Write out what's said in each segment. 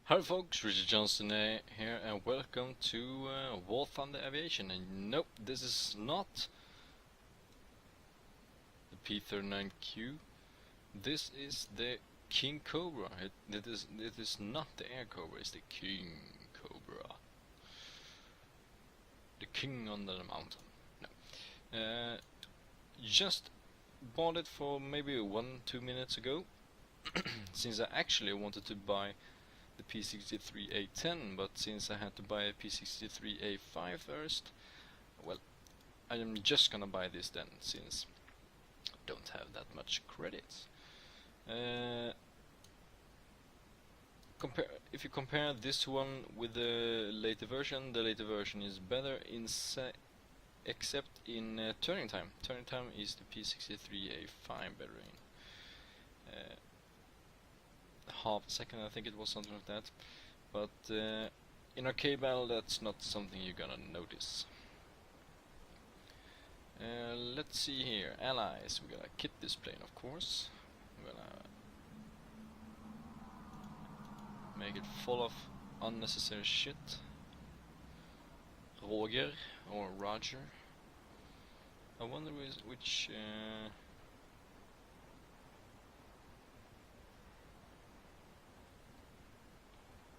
Hi folks, Richard Johnson here and welcome to War Thunder Aviation. And nope, this is not the P-39Q. This is the King Cobra. It is not the Air Cobra, it's the King Cobra. The king under the mountain. No. Just bought it for maybe 1-2 minutes ago. Since I actually wanted to buy the P63A10, but since I had to buy a P63A5 first, well, I am just gonna buy this then, since I don't have that much credits. If you compare this one with the later version is better except in turning time. Turning time is the P63A5 better in. Half a second, I think it was, something like that. But in arcade battle, that's not something you're gonna notice. Let's see here. Allies. We're gonna kit this plane, of course. We're gonna make it full of unnecessary shit. Roger or Roger. I wonder which.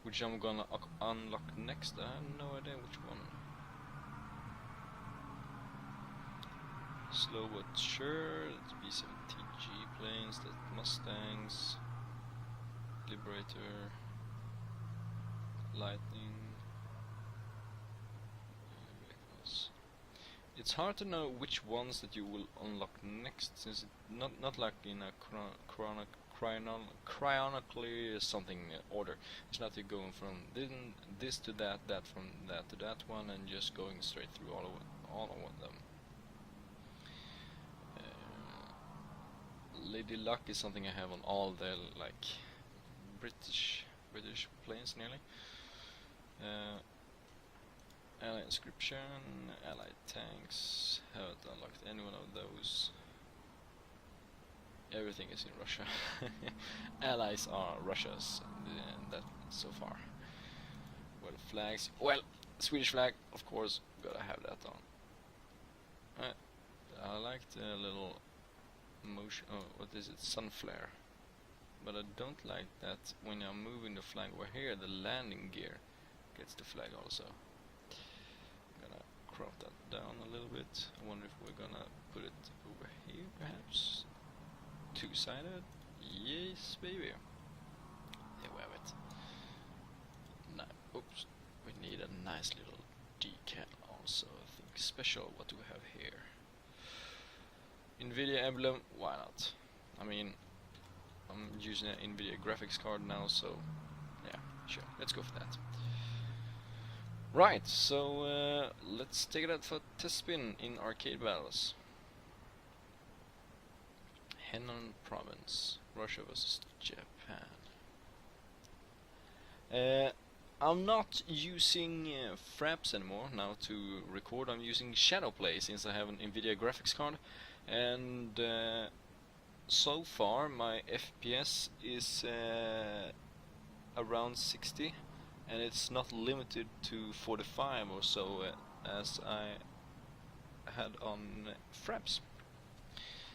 Which I'm gonna unlock next. I have no idea which one. Slow but sure. It's B-17G planes, that's Mustangs, Liberator, Lightning vehicles. It's hard to know which ones that you will unlock next, since it's not like in a chronically something order. It's not you going from this to that, from that to that one, and just going straight through all of them. Lady Luck is something I have on all the like British planes nearly. Allied Inscription, Allied Tanks. Haven't unlocked any one of those. Everything is in Russia. Allies are Russia's, and that so far. Well, flags. Well, Swedish flag, of course, gotta have that on. I like the little motion. Oh, what is it? Sun flare. But I don't like that when I'm moving the flag over here, the landing gear gets the flag also. I'm gonna crop that down a little bit. I wonder if we're gonna put it over here, perhaps. Two-sided? Yes, baby. There we have it. Oops. We need a nice little decal also. I think special. What do we have here? NVIDIA emblem. Why not? I mean, I'm using an NVIDIA graphics card now, so yeah, sure. Let's go for that. Right. So let's take it out for a test spin in arcade battles. Henan province, Russia versus Japan. I'm not using fraps anymore now to record. I'm using Shadowplay since I have an NVIDIA graphics card, and so far my FPS is around 60, and it's not limited to 45 or so as I had on fraps.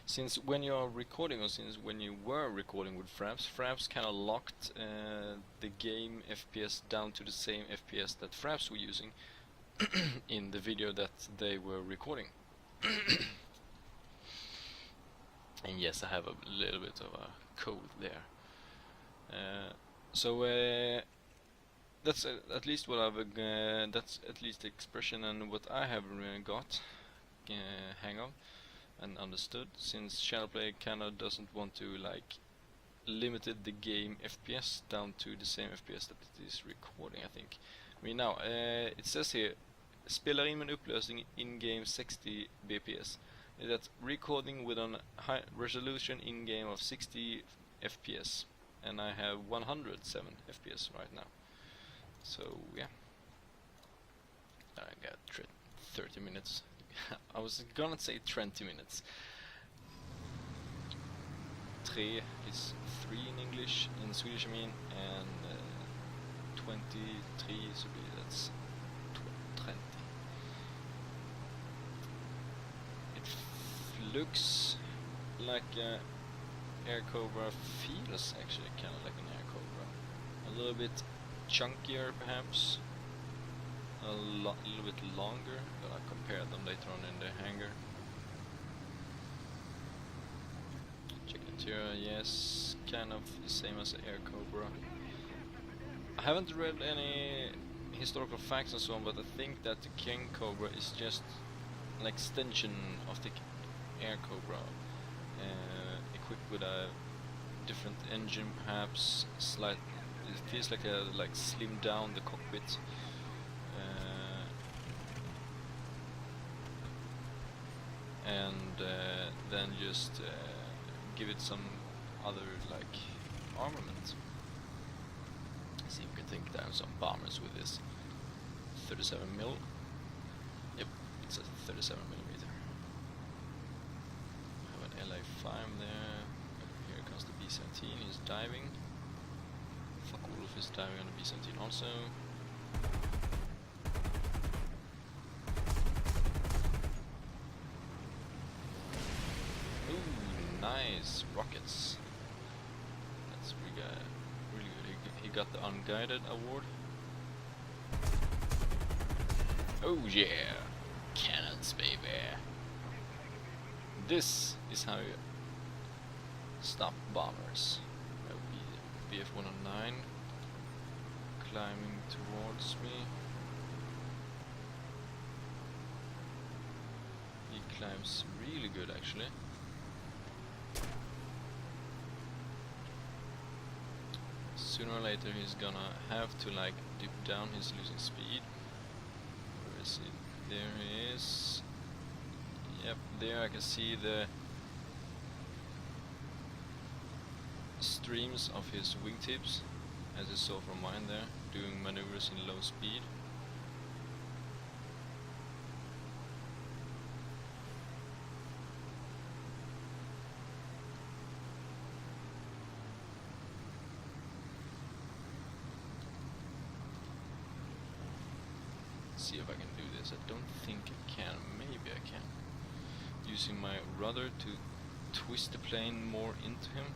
Since when you are recording, or since when you were recording with fraps kind of locked the game FPS down to the same FPS that fraps were using in the video that they were recording. And yes, I have a little bit of a cold there. So that's at least what I've that's at least the expression and what I have got hang of and understood, since Shadowplay kinda doesn't want to like limited the game FPS down to the same FPS that it is recording, I think. I mean now, it says here spelar in med upplösning in-game 60 bps. That's recording with a high resolution in-game of 60 FPS, and I have 107 FPS right now. So yeah, I got 30 minutes. I was gonna say 20 minutes. Tre is 3 in English, in Swedish I mean, and 23, so that's 20. It looks like a Air Cobra, feels actually kind of like an Air Cobra. A little bit chunkier perhaps, a little bit longer, but I'll compare them later on in the hangar. Check interior, yes, kind of the same as the Air Cobra. I haven't read any historical facts and so on, but I think that the King Cobra is just an extension of the Air Cobra, equipped with a different engine, perhaps slight. It feels like a slimmed down the cockpit. And then just give it some other armament. See if we can take down some bombers with this 37mm. Yep, it's a 37mm. Have an LA-5 there. Here comes the B-17. He's diving. Wolf is diving on the B-17 also. Ooh, nice rockets. That's really good. He got the unguided award. Oh yeah, cannons, baby. This is how you stop bombers. That would be BF-109 climbing towards me. He climbs really good actually. Sooner or later he's gonna have to dip down. He's losing speed. Where is he? There he is. Yep, there I can see the streams of his wingtips, as you saw from mine there, doing maneuvers in low speed. See if I can do this. I don't think I can. Maybe I can. Using my rudder to twist the plane more into him.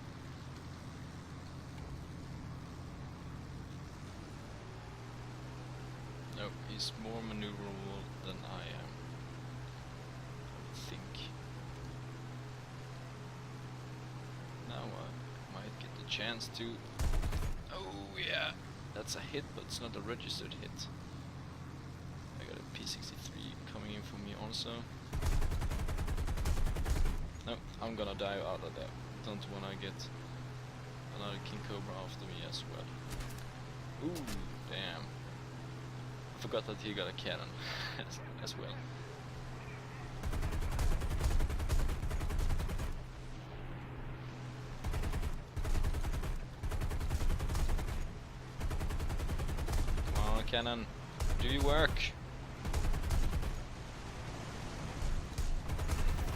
No, he's more maneuverable than I am, I would think. Now I might get the chance to... Oh yeah! That's a hit, but it's not a registered hit. I got a P-63 coming in for me also. No, I'm gonna dive out of there. Don't wanna get another King Cobra after me as well. Ooh, damn. I forgot that he got a cannon as well. Come on, cannon. Do your work.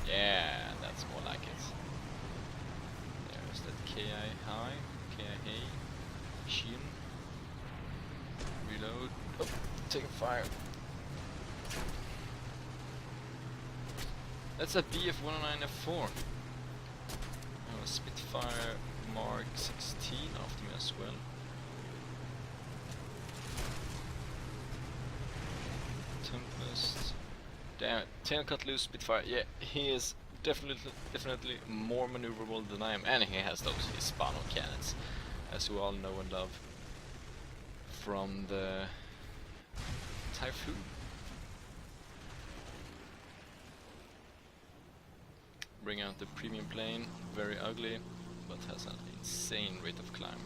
Yeah, that's more like it. There's that KI high, KIA, machine. Reload. Oh, taking fire. That's a BF-109F4. I have a Spitfire Mark 16 after me as well. Tempest. Damn it, tail cut loose Spitfire. Yeah, he is definitely more maneuverable than I am, and he has those Hispano cannons, as you all know and love from the Typhoon. Bring out the premium plane, very ugly, but has an insane rate of climb.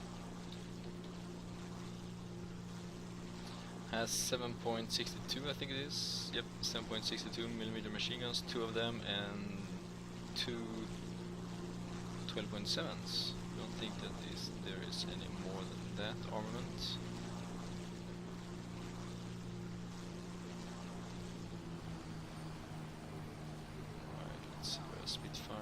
Has 7.62, I think it is. Yep, 7.62mm machine guns, 2 of them, and 2 12.7s. Don't think that there is any more than that armament. Alright, let's see where Spitfire.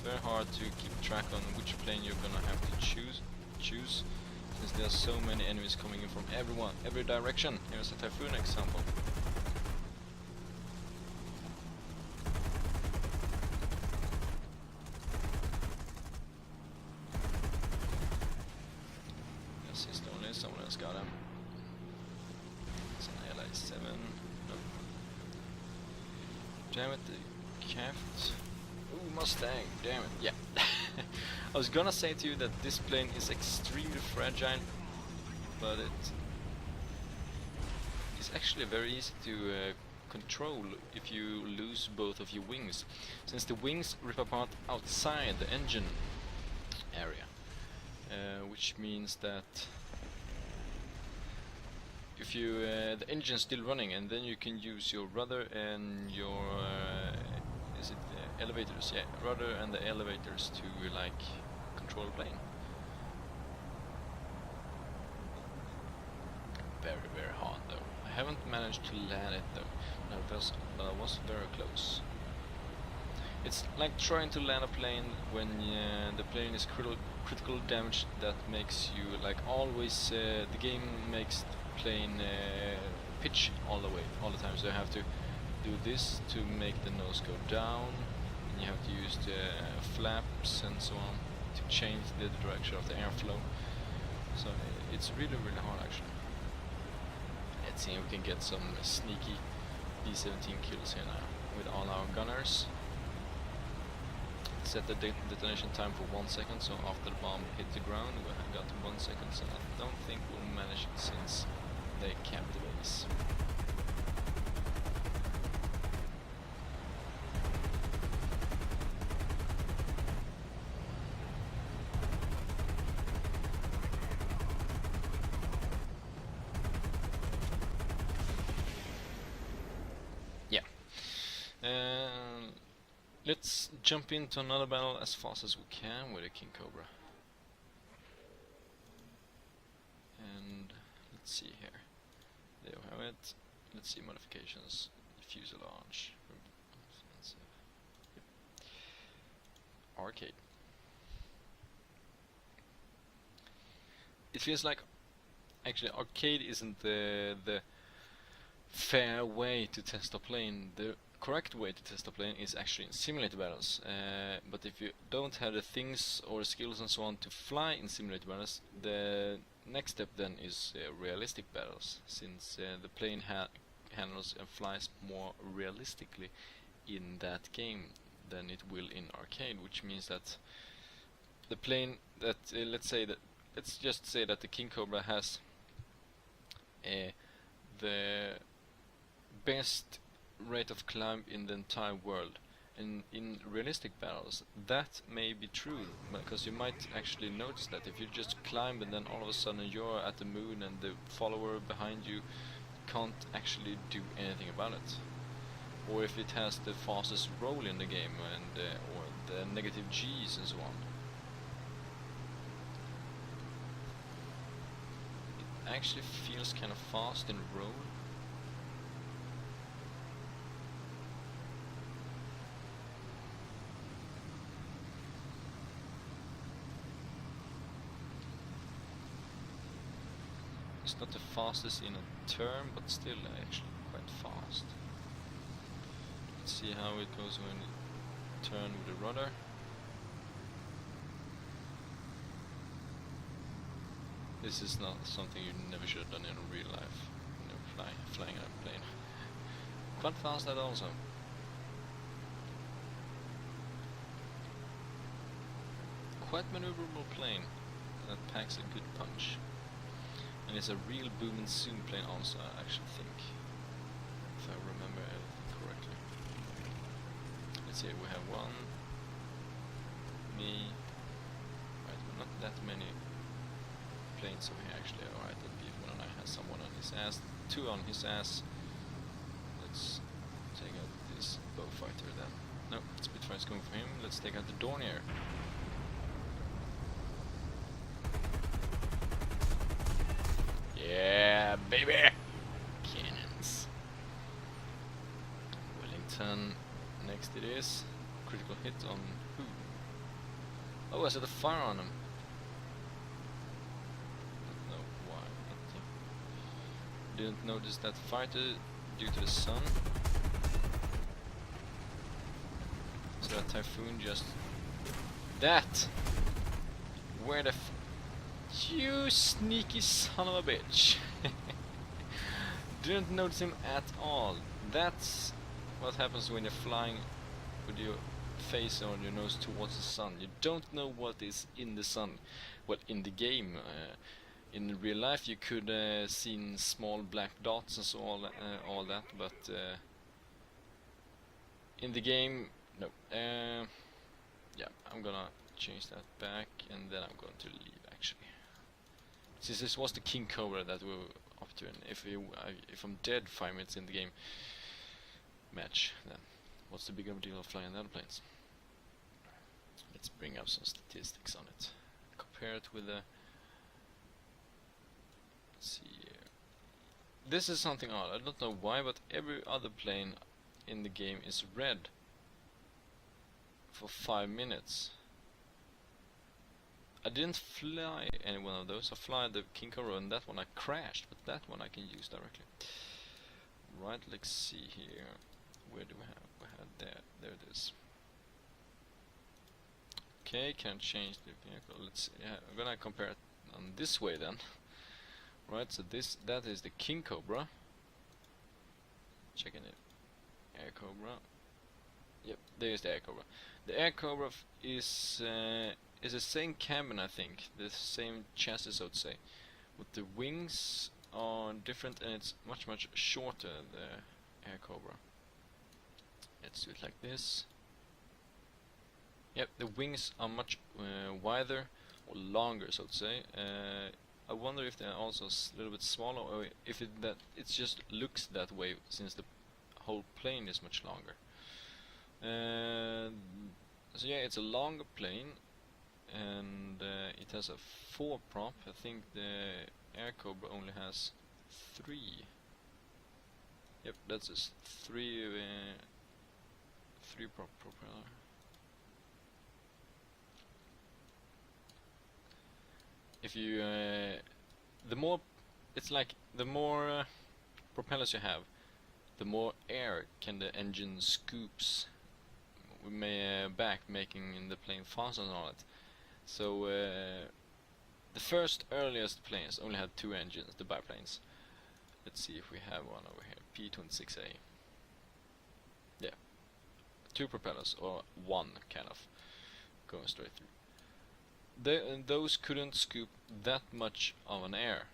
very hard to keep track on which plane you're gonna have to choose, since there's so many enemies coming in from every direction. Here's a typhoon example. Yes, he's lonely. Someone else got him. It's an LI7. No. Damn it, the Caft. Ooh, Mustang, damn it, yeah. I was gonna say to you that this plane is extremely fragile, but it's actually very easy to control if you lose both of your wings, since the wings rip apart outside the engine area, which means that if you the engine's still running, and then you can use your rudder and your elevators, yeah, rudder and the elevators to like control the plane. Very hard though. I haven't managed to land it though. But I was very close. It's like trying to land a plane when the plane is critical damage. That makes you like always. The game makes the plane pitch all the time. So you have to do this to make the nose go down. You have to use the flaps and so on to change the direction of the airflow. So it's really hard actually. Let's see if we can get some sneaky B-17 kills here now with all our gunners. Set the detonation time for 1 second, so after the bomb hit the ground we got 1 second, so I don't think we'll manage it since they capped the base. Let's jump into another battle as fast as we can with a King Cobra. And let's see here. There we have it. Let's see modifications. Fuselage. Arcade. It feels like actually arcade isn't the fair way to test a plane. The correct way to test a plane is actually in simulator battles, but if you don't have the things or skills and so on to fly in simulator battles, the next step then is realistic battles, since the plane handles and flies more realistically in that game than it will in arcade, which means that the plane that let's just say that the King Cobra has the best rate of climb in the entire world, and in realistic battles that may be true, because you might actually notice that if you just climb and then all of a sudden you're at the moon and the follower behind you can't actually do anything about it, or if it has the fastest roll in the game and or the negative G's and so on. It actually feels kind of fast in roll. It's not the fastest in a turn, but still actually quite fast. Let's see how it goes when you turn with the rudder. This is not something you never should have done in real life. You know, flying a plane. Quite fast that also. Quite maneuverable plane that packs a good punch. And it's a real boom and zoom plane also, I actually think, if I remember everything correctly. Let's see, we have one, me, right, not that many planes over here actually. Alright, that B109 has someone on his ass, 2 on his ass. Let's take out this bowfighter then. No, Spitfire's going for him. Let's take out the Dornier. Yeah, baby! Cannons. Wellington, next it is. Critical hit on who? Oh, I set a fire on him. Don't know why. Didn't notice that fighter due to the sun. So that typhoon just... That! Where the f... You sneaky son of a bitch! Didn't notice him at all. That's what happens when you're flying with your face or your nose towards the sun. You don't know what is in the sun. Well, in the game, in real life you could seen small black dots and so all that, but in the game, no. Yeah, I'm gonna change that back, and then I'm going to leave actually. Since this was the King Cobra that we were up to, and if I'm dead 5 minutes in the game match, then what's the big of a deal of flying airplanes? Let's bring up some statistics on it. Compare it with the... Let's see here. This is something odd. I don't know why, but every other plane in the game is red for 5 minutes. I didn't fly any one of those. I fly the King Cobra, and that one I crashed, but that one I can use directly. Right, let's see here. Where do we have? We had there it is. Okay, can change the vehicle. Let's see. Yeah, I'm gonna compare it on this way then. Right, so that is the King Cobra. Checking it. Air Cobra. Yep, there's the Air Cobra. The Air Cobra is the same cabin, I think, the same chassis, I would say, but the wings are different, and it's much shorter, the Air Cobra. Let's do it like this. Yep, the wings are much wider or longer, so to say. I wonder if they're also a little bit smaller, or if it just looks that way since the whole plane is much longer. So yeah, it's a longer plane, and it has a 4 prop. I think the Air Cobra only has 3. Yep, that's a 3 prop propeller. If you the more, it's like the more propellers you have, the more air can the engine scoops back, making the plane faster and all that. So the first earliest planes only had 2 engines, the biplanes. Let's see if we have one over here, P26A. Yeah, 2 propellers, or 1 kind of, going straight through. Those couldn't scoop that much of an air,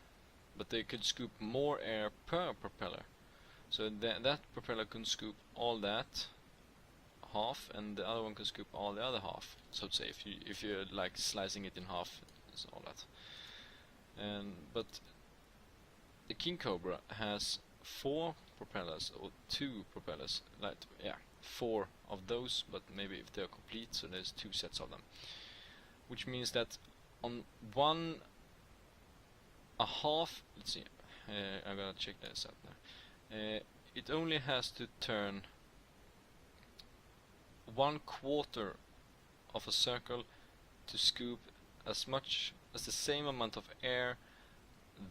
but they could scoop more air per propeller. So that propeller could scoop all that half, and the other one could scoop all the other half, so to say, if you're like slicing it in half and all that. But the King Cobra has 4 propellers, or 2 propellers, like, yeah, 4 of those, but maybe if they're complete, so there's 2 sets of them. Which means that on 1.5, let's see, I'm gonna check this out now. It only has to turn 1/4 of a circle to scoop as much as the same amount of air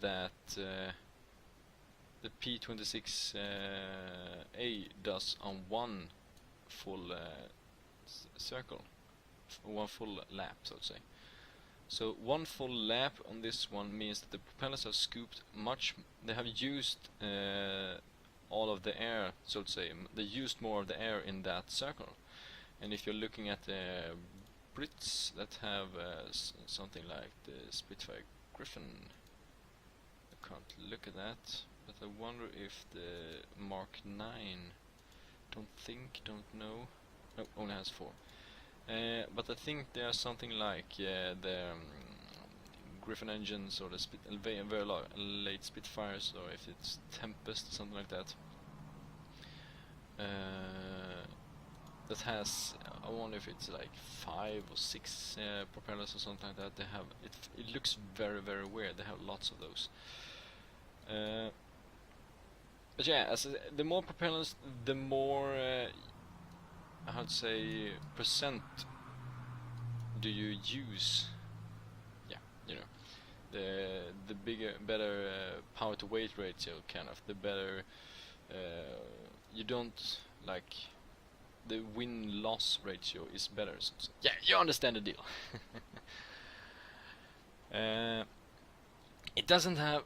that the P26A does on 1 full circle. 1 full lap, so to say. So 1 full lap on this one means that the propellers have scooped they have used all of the air, so to say. They used more of the air in that circle. And if you're looking at the Brits that have something like the Spitfire Griffin, I can't look at that, but I wonder if the Mark 9, don't know, no, only has 4. But I think there's something like the Griffin engines, or the very late Spitfires, or if it's Tempest or something like that. That has, I wonder if it's like 5 or 6 propellers or something like that. They have it looks very weird. They have lots of those. But yeah, the more propellers, the more how to say, percent do you use? Yeah, you know, the better power to weight ratio, kind of. The better you don't like. The win-loss ratio is better. So yeah, you understand the deal. It doesn't have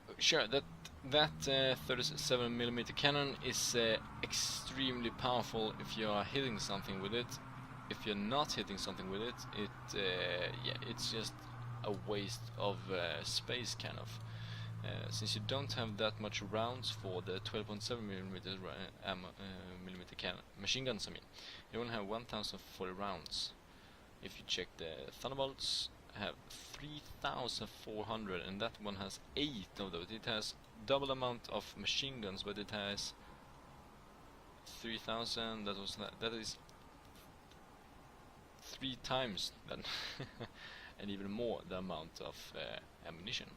that 37mm cannon is extremely powerful if you are hitting something with it. If you're not hitting something with it, yeah, it's just a waste of space, kind of. Since you don't have that much rounds for the 12.7mm millimeter cannon machine guns, I mean, you only have 1040 rounds. If you check the Thunderbolts, have 3,400, and that one has 8 of those. It has double amount of machine guns, but it has 3,000. That is 3 times then, and even more the amount of ammunition.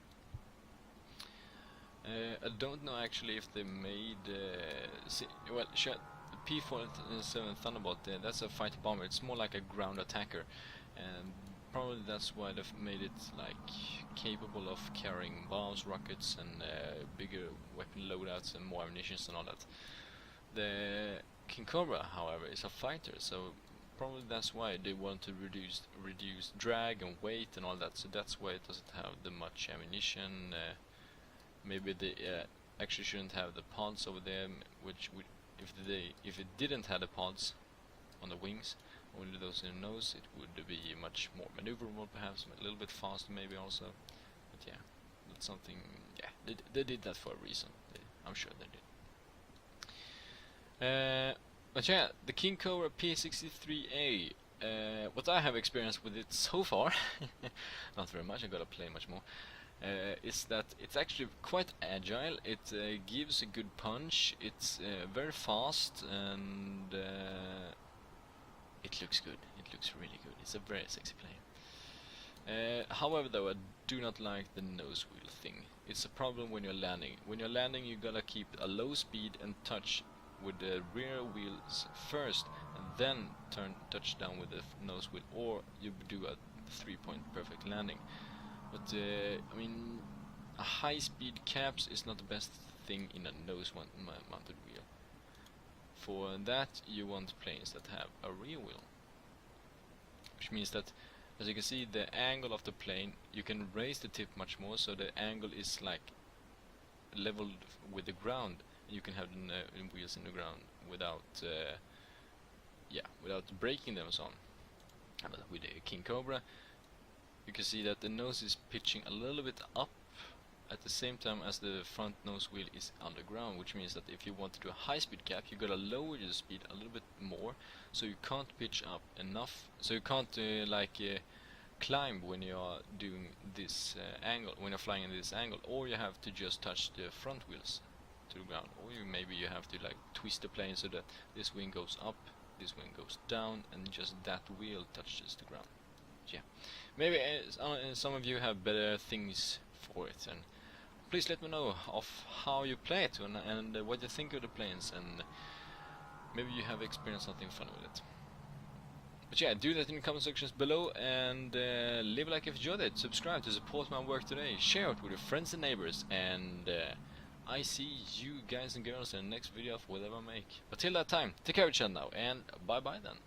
I don't know actually if they made well, sure, the P-47 Thunderbolt. That's a fighter bomber. It's more like a ground attacker, and probably that's why they've made it like capable of carrying bombs, rockets, and bigger weapon loadouts and more ammunition and all that. The King Cobra, however, is a fighter, so probably that's why they want to reduce drag and weight and all that. So that's why it doesn't have the much ammunition. Maybe they actually shouldn't have the pods over there, which would, if it didn't have the pods on the wings, only those in the nose, it would be much more maneuverable, perhaps a little bit faster, maybe also. But yeah, that's something. Yeah, they did that for a reason. I'm sure they did. But yeah, the King Cobra P63A. What I have experienced with it so far, not very much. I gotta play much more. Is that it's actually quite agile. It gives a good punch. It's very fast, and it looks good. It looks really good. It's a very sexy plane. However, though, I do not like the nose wheel thing. It's a problem when you're landing. When you're landing, you gotta keep a low speed and touch with the rear wheels first, and then touch down with the nose wheel, or you do a 3-point perfect landing. But I mean, a high-speed caps is not the best thing in a nose-mounted wheel. For that, you want planes that have a rear wheel, which means that, as you can see, the angle of the plane, you can raise the tip much more, so the angle is like leveled with the ground. You can have the wheels in the ground without, without breaking them, so on. And with the King Cobra, you can see that the nose is pitching a little bit up at the same time as the front nose wheel is underground, which means that if you want to do a high-speed cap, you gotta lower the speed a little bit more, so you can't pitch up enough, so you can't climb when you are doing this angle, when you're flying in this angle, or you have to just touch the front wheels to the ground, or maybe you have to like twist the plane so that this wing goes up, this wing goes down, and just that wheel touches the ground. Yeah, maybe some of you have better things for it, and please let me know of how you play it and what you think of the planes, and maybe you have experienced something fun with it. But yeah, do that in the comment sections below, and leave a like if you enjoyed it, subscribe to support my work today, share it with your friends and neighbors, and I see you guys and girls in the next video of whatever I make. But till that time, take care of each other now, and bye bye then.